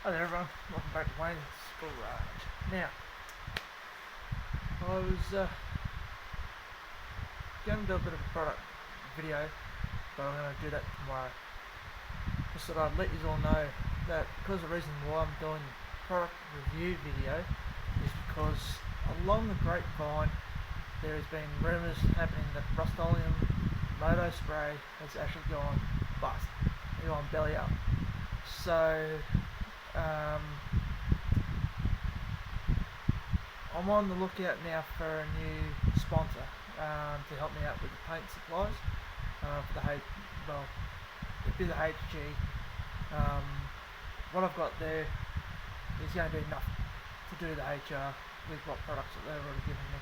Hi there everyone, welcome back to Wayne's Garage. Now, I was going to do a bit of a product video, but I'm going to do that tomorrow. Just thought I'd let you all know that because the reason why I'm doing the product review video is because along the grapevine there has been rumours happening that Rust-Oleum Moto Spray has actually gone bust, gone belly up. So, I'm on the lookout now for a new sponsor to help me out with the paint supplies for the it'd be the HG. What I've got there is going to be enough to do the HR with what products that they've already given me.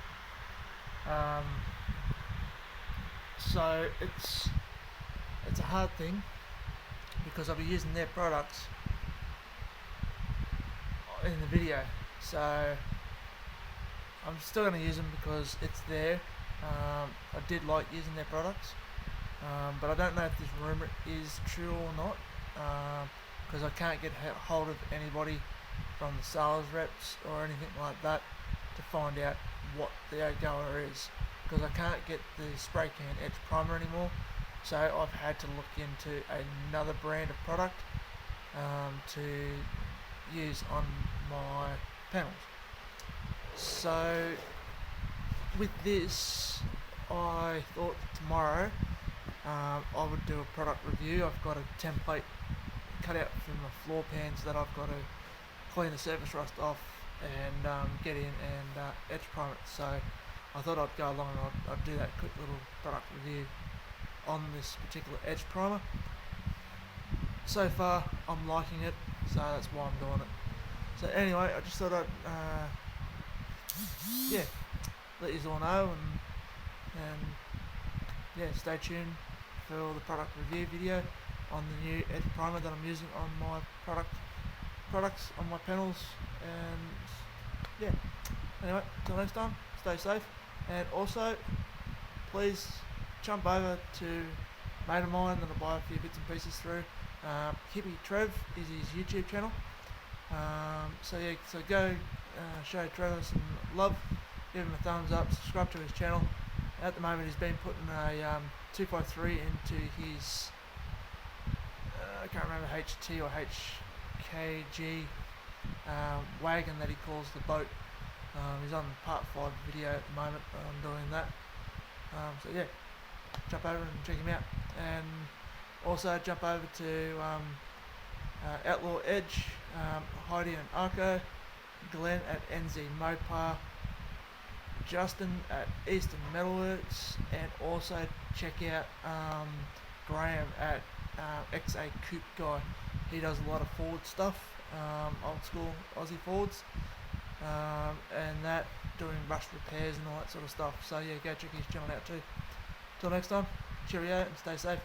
So it's a hard thing because I'll be using their products in the video. So I'm still going to use them because it's there. I did like using their products, but I don't know if this rumour is true or not, because I can't get hold of anybody from the sales reps or anything like that to find out what the goer is, because I can't get the spray can edge primer anymore. So I've had to look into another brand of product to use on my panels. So with this, I thought tomorrow I would do a product review. I've got a template cut out from the floor pans that I've got to clean the surface rust off and get in and edge prime it. So I thought I'd go along and I'd do that quick little product review on this particular edge primer. So far I'm liking it, so that's why I'm doing it. So anyway, I just thought I'd let you all know, and stay tuned for the product review video on the new edge primer that I'm using on my products on my panels. And anyway, till next time, stay safe, and also please jump over to a mate of mine that I buy a few bits and pieces through. Hippie Trev is his YouTube channel. So go show Trevor some love, give him a thumbs up, subscribe to his channel. At the moment he's been putting a 253 into his I can't remember, HT or HKG wagon that he calls the boat. He's on part 5 video at the moment. I'm doing that. Jump over and check him out, and also jump over to Outlaw Edge, Heidi and Arco, Glenn at NZ Mopar, Justin at Eastern Metalworks, and also check out Graham at XA Coupe Guy. He does a lot of Ford stuff, old school Aussie Fords, and that, doing rust repairs and all that sort of stuff. So go check his channel out too. Till next time, cheerio and stay safe.